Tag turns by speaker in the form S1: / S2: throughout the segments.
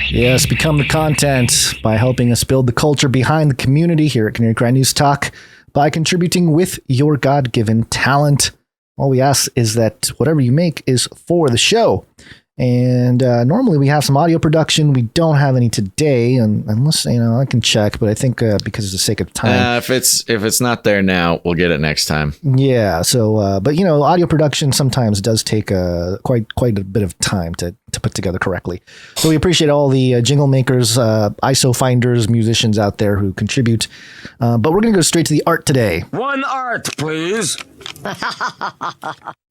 S1: Yes, become the content by helping us build the culture behind the community here at Canary Cry NewsTalk by contributing with your God-given talent. All we ask is that whatever you make is for the show. And normally we have some audio production. We don't have any today, unless I can check. But I think because of the sake of time,
S2: if it's not there now, we'll get it next time.
S1: Yeah. So, but audio production sometimes does take quite a bit of time to put together correctly. So we appreciate all the jingle makers, ISO finders, musicians out there who contribute. But we're going to go straight to the art today.
S3: One art, please.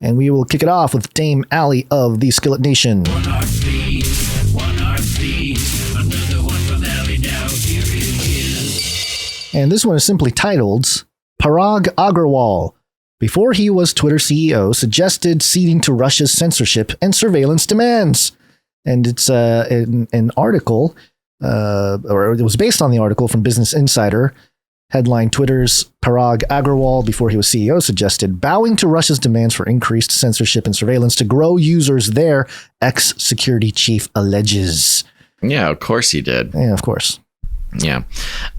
S1: And we will kick it off with Dame Allie of the Skillet Nation.
S4: One art, please. Another one from Allie now. Here it is.
S1: And this one is simply titled Parag Agrawal, before he was Twitter CEO, suggested ceding to Russia's censorship and surveillance demands. And it's an article, or it was based on the article from Business Insider. Headline: Twitter's Parag Agrawal, before he was CEO, suggested bowing to Russia's demands for increased censorship and surveillance to grow users there, ex-security chief alleges.
S2: Yeah, of course he did.
S1: Yeah, of course.
S2: Yeah.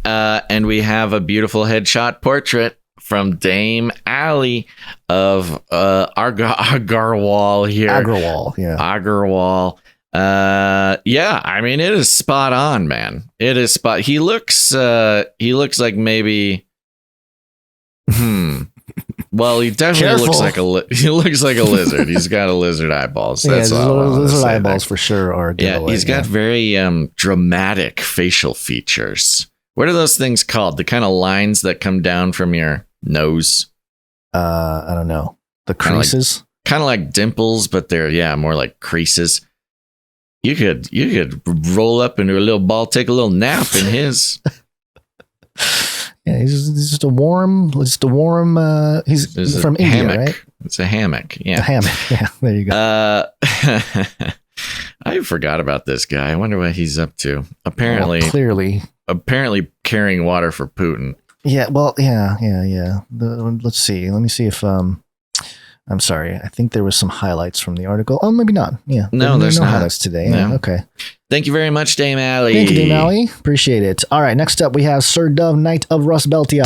S2: And we have a beautiful headshot portrait from Dame Allie of Agrawal here.
S1: Agrawal, yeah.
S2: Agrawal. Yeah, I mean, it is spot on, man. It is spot. He looks like maybe. Well, he definitely looks like he looks like a lizard. He's got a lizard eyeballs. That's
S1: lizard eyeballs for sure are.
S2: Yeah, he's got very dramatic facial features. What are those things called? The kind of lines that come down from your nose.
S1: I don't know. The creases.
S2: Kind of like dimples, but they're more like creases. You could roll up into a little ball, take a little nap in his.
S1: Yeah, he's just a warm. He's from India,
S2: hammock.
S1: right?
S2: It's a hammock. Yeah,
S1: a hammock. Yeah, there you go.
S2: I forgot about this guy. I wonder what he's up to. Apparently, carrying water for Putin.
S1: Yeah. Well, yeah. Let's see. Let me see if I'm sorry. I think there was some highlights from the article. Oh, maybe not. Yeah.
S2: No, there's no
S1: highlights today.
S2: No.
S1: Yeah, okay.
S2: Thank you very much, Dame Allie.
S1: Thank you, Dame Allie. Appreciate it. All right. Next up, we have Sir Dove, Knight of Rusbeltia.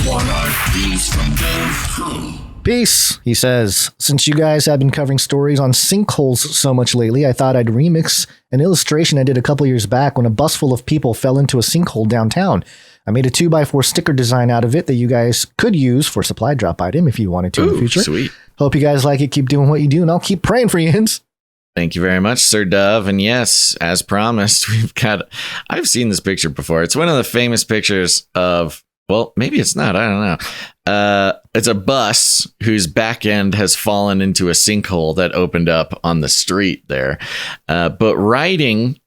S4: One art, please, from Dove.
S1: Peace. He says, since you guys have been covering stories on sinkholes so much lately, I thought I'd remix an illustration I did a couple years back when a bus full of people fell into a sinkhole downtown. I made a 2x4 sticker design out of it that you guys could use for a supply drop item if you wanted to in the future.
S2: Sweet.
S1: Hope you guys like it. Keep doing what you do, and I'll keep praying for you, Hins.
S2: Thank you very much, Sir Dove. And yes, as promised, I've seen this picture before. It's one of the famous pictures of, well, maybe it's not. I don't know. It's a bus whose back end has fallen into a sinkhole that opened up on the street there. But riding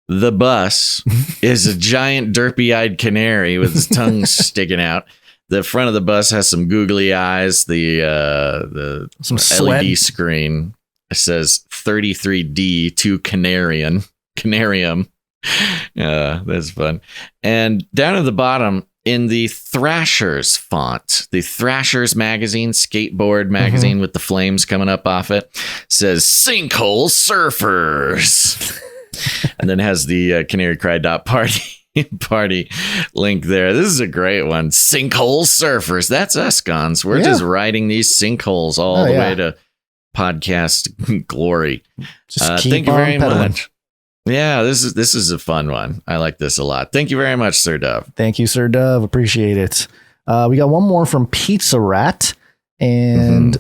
S2: the bus is a giant derpy-eyed canary with his tongue sticking out. The front of the bus has some googly eyes. The
S1: some
S2: LED screen says 33D to Canarium. That's fun. And down at the bottom, in the Thrashers font, the Thrashers magazine, skateboard magazine with the flames coming up off it, says Sinkhole Surfers. And then has the canarycry.party link there. This is a great one. Sinkhole Surfers. That's us, Gons. We're just riding these sinkholes all the way to podcast glory.
S1: Just keep
S2: thank you
S1: on
S2: very
S1: pedaling.
S2: much. Yeah, this is a fun one. I like this a lot. Thank you very much, Sir Dove.
S1: Thank you, Sir Dove. Appreciate it. We got one more from Pizza Rat. And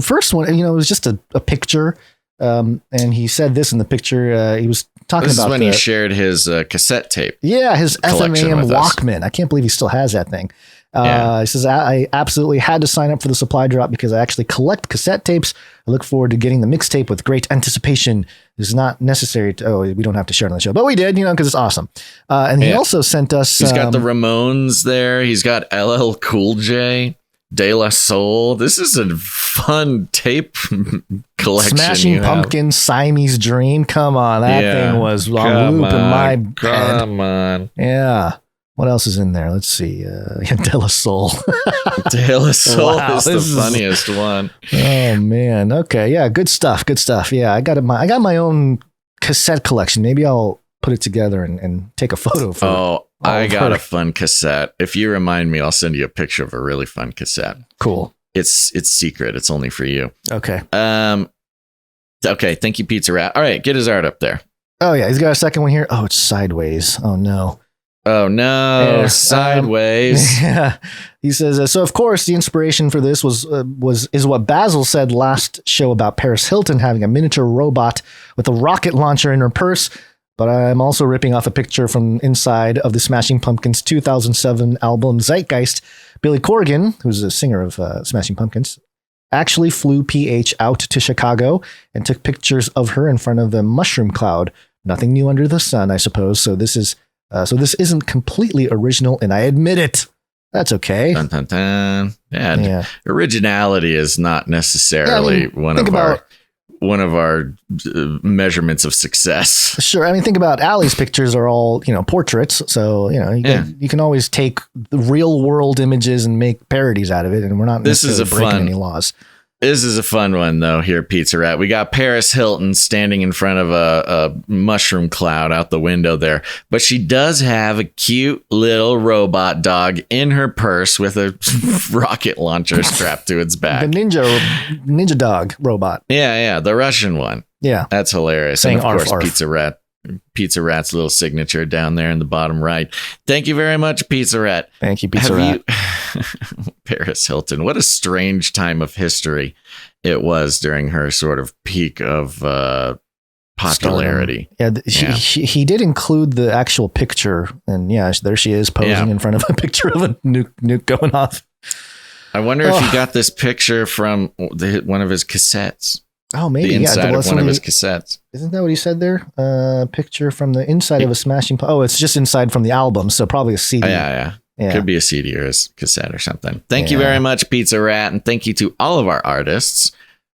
S1: first one, it was just a picture. And he said this in the picture. He was talking
S2: this
S1: about
S2: is when he shared his cassette tape.
S1: Yeah, his FMAM
S2: with us.
S1: Walkman. I can't believe he still has that thing. He says, I absolutely had to sign up for the supply drop because I actually collect cassette tapes. I look forward to getting the mixtape with great anticipation. It's not necessary to, we don't have to share it on the show, but we did, because it's awesome. And he also sent us.
S2: He's got the Ramones there. He's got LL Cool J, De La Soul. This is a fun tape collection.
S1: Smashing Pumpkins, Siamese Dream. Come on. That thing was on loop in my bed.
S2: Come on.
S1: Yeah. What else is in there? Let's see. De La Soul.
S2: De La Soul is the funniest one.
S1: Oh man. Okay. Yeah. Good stuff. Yeah. I got my own cassette collection. Maybe I'll put it together and take a photo for
S2: I got a fun cassette. If you remind me, I'll send you a picture of a really fun cassette.
S1: Cool.
S2: It's secret. It's only for you.
S1: Okay.
S2: Okay. Thank you, Pizza Rat. All right. Get his art up there.
S1: Oh, yeah. He's got a second one here. Oh, it's sideways. Oh, no.
S2: Oh, no.
S1: Yeah,
S2: Sideways.
S1: Yeah. He says, so of course the inspiration for this is what Basil said last show about Paris Hilton having a miniature robot with a rocket launcher in her purse. But I'm also ripping off a picture from inside of the Smashing Pumpkins 2007 album Zeitgeist. Billy Corgan, who's a singer of Smashing Pumpkins, actually flew PH out to Chicago and took pictures of her in front of the mushroom cloud. Nothing new under the sun, I suppose. So this isn't completely original, and I admit it. That's okay.
S2: Dun, dun, dun. Yeah. Originality is not necessarily one of our measurements of success.
S1: Sure. I mean, think about Allie's pictures are all, portraits. So, you can always take the real world images and make parodies out of it. And we're not necessarily breaking any laws.
S2: This is a fun one, though, here, Pizza Rat. We got Paris Hilton standing in front of a mushroom cloud out the window there. But she does have a cute little robot dog in her purse with a rocket launcher strapped to its back.
S1: The ninja dog robot.
S2: Yeah, the Russian one.
S1: Yeah.
S2: That's hilarious.
S1: Saying
S2: and of course,
S1: arf.
S2: Pizza Rat's little signature down there in the bottom right. Thank you very much, Pizza Rat.
S1: Thank you, Pizza Rat.
S2: Paris Hilton. What a strange time of history it was during her sort of peak of popularity.
S1: He did include the actual picture, and there she is posing in front of a picture of a nuke going off.
S2: I wonder if he got this picture from one of his cassettes.
S1: Oh, maybe.
S2: The inside of one of his cassettes. Isn't
S1: that what he said there? Picture from the inside of a Smashing... Oh, it's just inside from the album, so probably a CD.
S2: Yeah. Could be a CD or a cassette or something. Thank you very much, Pizza Rat, and thank you to all of our artists.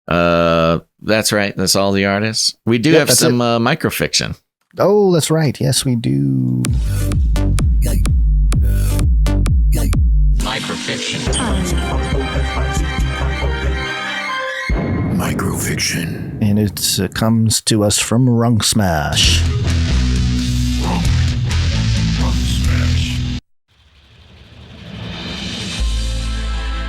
S2: That's right. That's all the artists. We do have some microfiction.
S1: Oh, that's right. Yes, we do.
S3: Microfiction.
S1: And it comes to us from Rung Smash.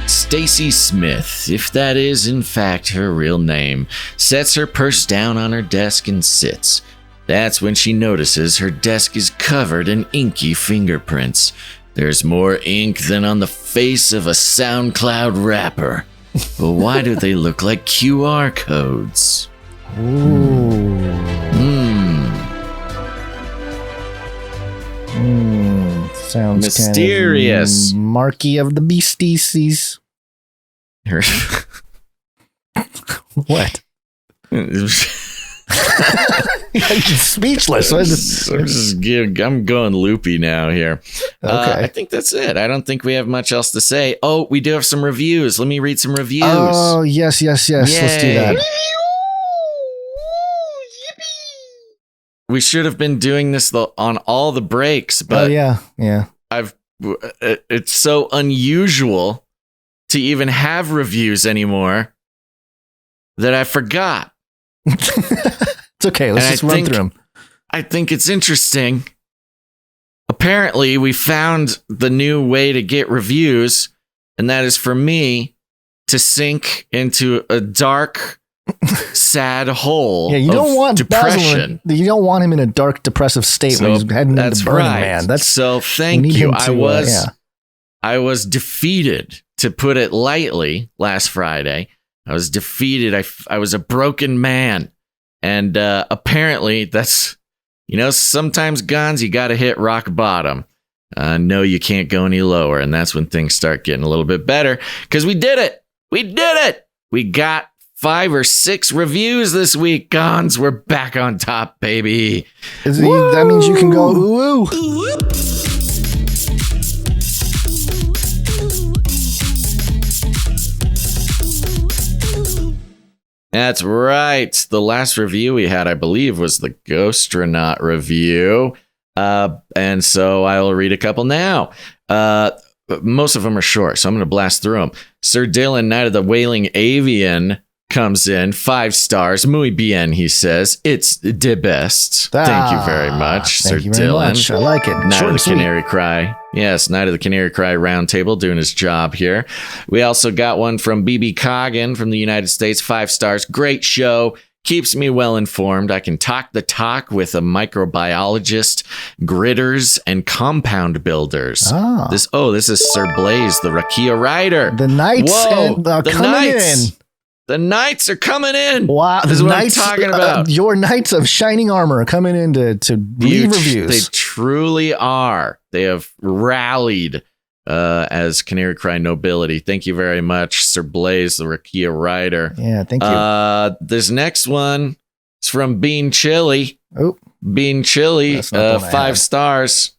S2: Stacy Smith, if that is in fact her real name, sets her purse down on her desk and sits. That's when she notices her desk is covered in inky fingerprints. There's more ink than on the face of a SoundCloud rapper. But why do they look like QR codes?
S1: Sounds
S2: mysterious.
S1: Kind of Marky of the Beasties. What?
S2: I'm
S1: speechless.
S2: I'm going loopy now here.
S1: Okay.
S2: I think that's it. I don't think we have much else to say. Oh, we do have some reviews. Let me read some reviews.
S1: Oh, yes.
S2: Yay.
S1: Let's do that.
S2: We should have been doing this on all the breaks, but
S1: yeah.
S2: It's so unusual to even have reviews anymore that I forgot.
S1: It's okay. Let's just run through them.
S2: I think it's interesting. Apparently, we found the new way to get reviews, and that is for me to sink into a dark, sad hole.
S1: Yeah, you don't want
S2: depression.
S1: You don't want him in a dark, depressive state when he's heading into Burning Man.
S2: So thank you. I was defeated, to put it lightly, last Friday. I was defeated. I was a broken man. And apparently that's, sometimes guns, you got to hit rock bottom. No, you can't go any lower. And that's when things start getting a little bit better, because we did it. We got 5 or 6 reviews this week. Gons, we're back on top, baby.
S1: That means you can go ooh, ooh.
S2: That's right. The last review we had, I believe, was the Ghostronaut review. And so I'll read a couple now. Most of them are short, so I'm going to blast through them. Sir Dylan, Night of the Wailing Avian, comes in 5 stars. Muy bien, he says. It's the best. Thank you very much, Sir
S1: Thank you very
S2: Dylan.
S1: much. I like it.
S2: Night
S1: Short
S2: of
S1: and
S2: the
S1: sweet.
S2: Canary Cry. Yes, Night of the Canary Cry Roundtable doing his job here. We also got one from BB Coggin from the United States. 5 stars. Great show. Keeps me well informed. I can talk the talk with a microbiologist, gritters, and compound builders. This is Sir Blaze, the Rakia Rider.
S1: The Knights
S2: Whoa,
S1: are
S2: the
S1: coming
S2: Knights.
S1: in.
S2: The Knights are coming in.
S1: Wow,
S2: This is
S1: the
S2: what
S1: Knights,
S2: I'm talking about.
S1: your Knights of Shining Armor are coming in to leave
S2: They
S1: reviews.
S2: truly are. They have rallied as Canary Cry nobility. Thank you very much, Sir Blaze, the Rakia Rider.
S1: Yeah, thank you.
S2: This next one is from Bean Chili.
S1: Oh,
S2: Bean Chili,
S1: That's not the one I
S2: 5
S1: had.
S2: stars.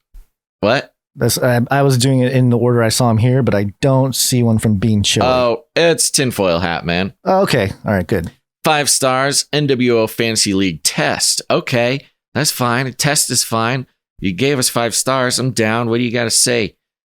S2: What?
S1: I was doing it in the order I saw him here, but I don't see one from Bean Chili.
S2: Oh, it's Tinfoil Hat Man.
S1: Oh, okay. All right, good.
S2: 5 stars. NWO Fantasy League test. Okay, that's fine. A test is fine. You gave us 5 stars. I'm down. What do you got to say?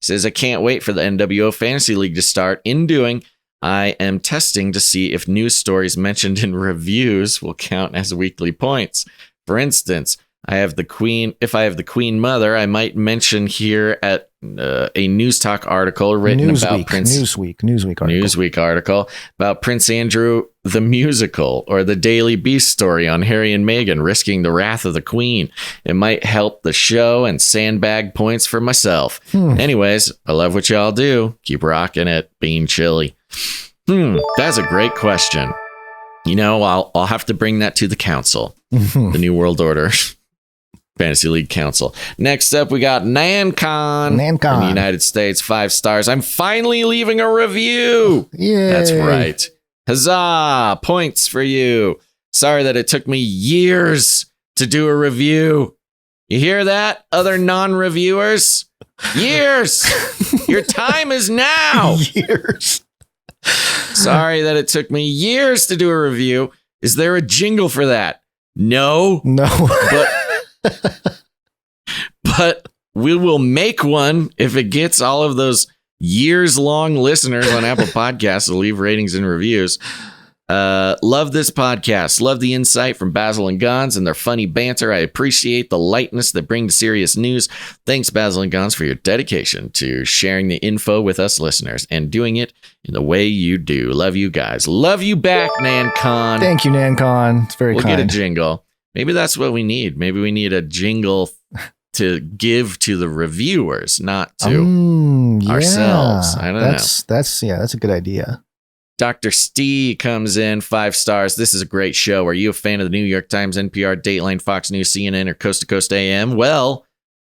S2: He says, I can't wait for the NWO Fantasy League to start. In doing, I am testing to see if news stories mentioned in reviews will count as weekly points. For instance, I have the Queen. If I have the Queen Mother, I might mention here at a News Talk article written about Prince
S1: Newsweek article.
S2: Newsweek article about Prince Andrew the musical, or the Daily Beast story on Harry and Meghan risking the wrath of the Queen. It might help the show and sandbag points for myself. Anyways, I love what y'all do. Keep rocking it, Bean Chili. That's a great question. You know, I'll have to bring that to the council, the New World Order Fantasy League Council. Next up, we got Nancon in the United States. 5 stars. I'm finally leaving a review.
S1: Yeah,
S2: That's right. Huzzah! Points for you. Sorry that it took me years to do a review. You hear that, other non-reviewers? Years! Your time is now!
S1: Years.
S2: Sorry that it took me years to do a review. Is there a jingle for that? No. But we will make one if it gets all of those years-long listeners on Apple Podcasts to leave ratings and reviews. Love this podcast. Love the insight from Basil and Gons and their funny banter. I appreciate the lightness that bring to serious news. Thanks, Basil and Gons, for your dedication to sharing the info with us listeners and doing it in the way you do. Love you guys. Love you back, Nancon.
S1: Thank you, Nancon. It's very
S2: We'll
S1: kind.
S2: get a jingle. Maybe that's what we need. Maybe we need a jingle to give to the reviewers, not to ourselves. I don't know.
S1: That's a good idea.
S2: Dr. Steve comes in 5 stars. This is a great show. Are you a fan of the New York Times, NPR, Dateline, Fox News, CNN, or Coast to Coast AM? Well,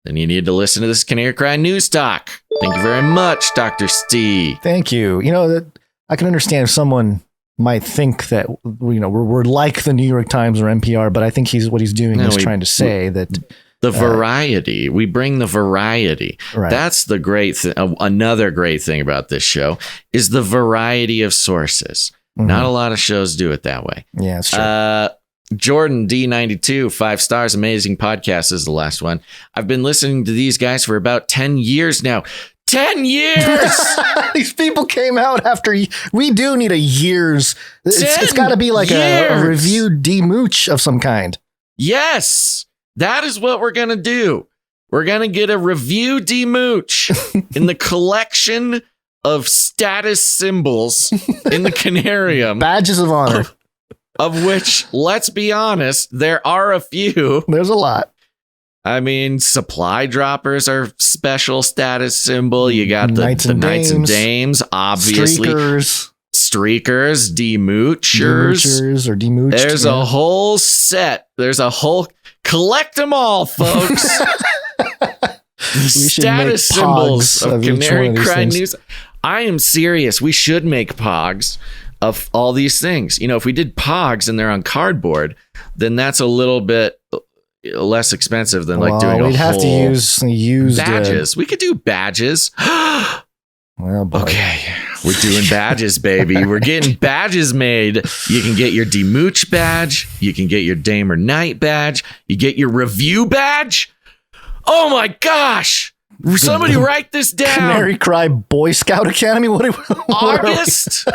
S2: then you need to listen to this Canary Cry NewsTalk. Thank you very much, Dr. Steve.
S1: Thank you. You know, that I can understand if someone might think that, you know, we're like the New York Times or NPR, but I think what he's doing is trying to say that
S2: the variety. We bring the variety.
S1: Right.
S2: That's the great thing. Another great thing about this show is the variety of sources. Not a lot of shows do it that way.
S1: Yeah, it's true.
S2: Jordan D92, 5 stars. Amazing podcast is the last one. I've been listening to these guys for about 10 years now. 10 years!
S1: These people came out after. We do need a year's. It's got to be like a review demooch of some kind.
S2: Yes, that is what we're going to do. We're going to get a review demooch in the collection of status symbols in the Canarium.
S1: Badges of honor.
S2: Of which, let's be honest, there are a few.
S1: There's a lot.
S2: I mean, supply droppers are special status symbol. You got the Knights and Dames, obviously. Streakers, demoochers.
S1: Or demooched.
S2: There's a whole set. There's a whole... Collect them all, folks. Status symbols of Canary Cry News. I am serious. We should make pogs of all these things. You know, if we did pogs and they're on cardboard, then that's a little bit less expensive than like doing
S1: we'd have to use
S2: badges. We could do badges.
S1: Well, boy.
S2: Okay, we're doing badges, baby. We're getting badges made. You can get your demooch badge. You can get your Dame or Knight badge. You get your review badge. Oh my gosh! Somebody write this down.
S1: Canary Cry Boy Scout Academy. What
S2: August.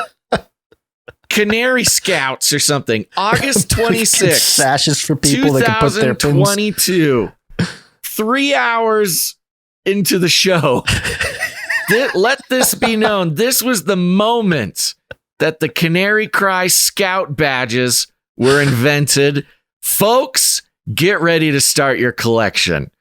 S2: Canary Scouts or something. August 26th.
S1: Sashes for people that can put their pins.
S2: 2022. 3 hours into the show. Let this be known. This was the moment that the Canary Cry Scout badges were invented. Folks, get ready to start your collection.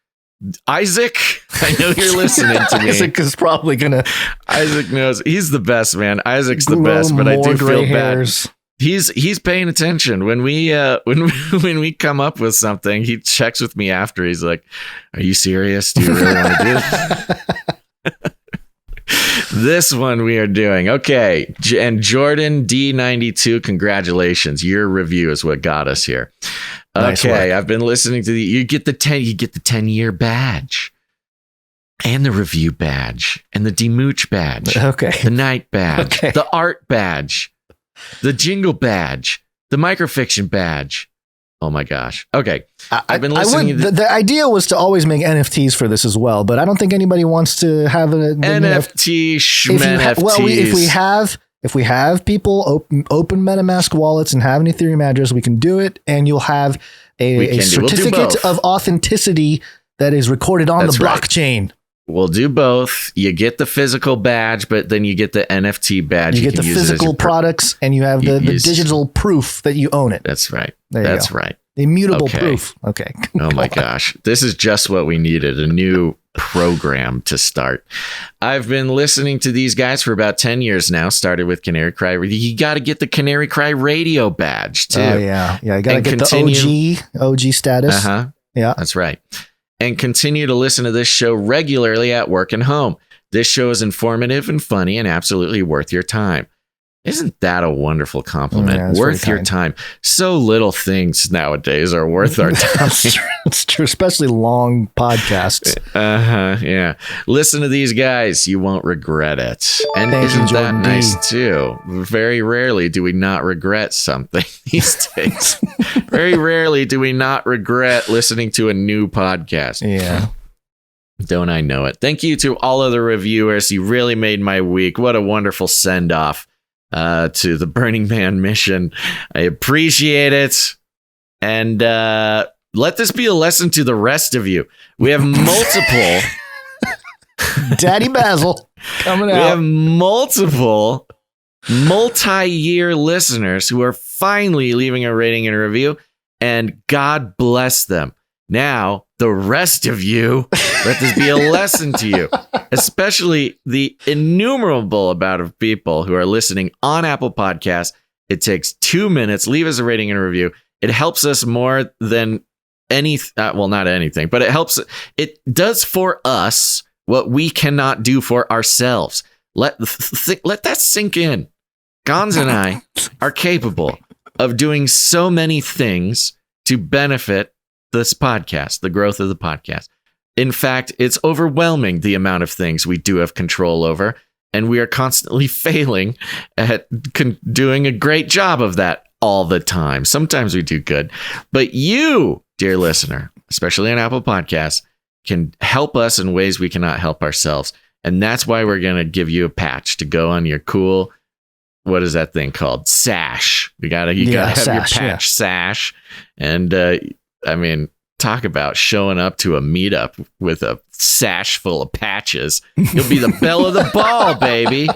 S2: Isaac, I know you're listening to me.
S1: Isaac is probably gonna.
S2: Isaac knows he's the best, man. Isaac's the best, but I do feel bad. He's paying attention when we when we come up with something. He checks with me after. He's like, "Are you serious? Do you really want to do this?" This one we are doing. Okay. And Jordan D92, congratulations. Your review is what got us here.
S1: Nice
S2: Okay.
S1: work.
S2: I've been listening to you get the 10-year badge and the review badge and the demooch badge.
S1: Okay.
S2: The night badge,
S1: Okay.
S2: the art badge, the jingle badge, the microfiction badge. Oh my gosh. Okay. I've been listening.
S1: The idea was to always make NFTs for this as well, but I don't think anybody wants to have
S2: NFT,
S1: if we have people open MetaMask wallets and have an Ethereum address, we can do it, and you'll have a certificate of authenticity that is recorded on the blockchain.
S2: We'll do both. You get the physical badge, but then you get the NFT badge.
S1: You get the physical products, and you have the digital proof that you own it.
S2: That's right.
S1: That's
S2: right.
S1: The immutable proof. Okay.
S2: Oh my gosh. This is just what we needed. A new program to start. I've been listening to these guys for about 10 years now. Started with Canary Cry. You got to get the Canary Cry radio badge too.
S1: Oh yeah. Yeah. You got to get the OG status.
S2: Uh-huh.
S1: Yeah.
S2: That's right. And continue to listen to this show regularly at work and home. This show is informative and funny and absolutely worth your time. Isn't that a wonderful compliment?
S1: Yeah,
S2: worth your time. So little things nowadays are worth our time.
S1: It's true, especially long podcasts.
S2: Yeah. Listen to these guys. You won't regret it. And isn't that nice too? Very rarely do we not regret something these days. Very rarely do we not regret listening to a new podcast.
S1: Yeah.
S2: Don't I know it? Thank you to all of the reviewers. You really made my week. What a wonderful send off to the Burning Man mission. I appreciate it. And let this be a lesson to the rest of you. We have multiple
S1: Daddy Basil coming out.
S2: We have multiple multi-year listeners who are finally leaving a rating and a review, and God bless them. Now, the rest of you, let this be a lesson to you, especially the innumerable amount of people who are listening on Apple Podcasts. It takes 2 minutes. Leave us a rating and a review. It helps us more than not anything, but it does for us what we cannot do for ourselves. Let that sink in. Gonz and I are capable of doing so many things to benefit this podcast, the growth of the podcast. In fact, it's overwhelming the amount of things we do have control over, and we are constantly failing at doing a great job of that all the time. Sometimes we do good, but you, dear listener, especially on Apple Podcasts, can help us in ways we cannot help ourselves. And that's why we're going to give you a patch to go on your cool, what is that thing called? Sash. You gotta have your patch sash. And I mean, talk about showing up to a meetup with a sash full of patches. You'll be the belle of the ball, baby.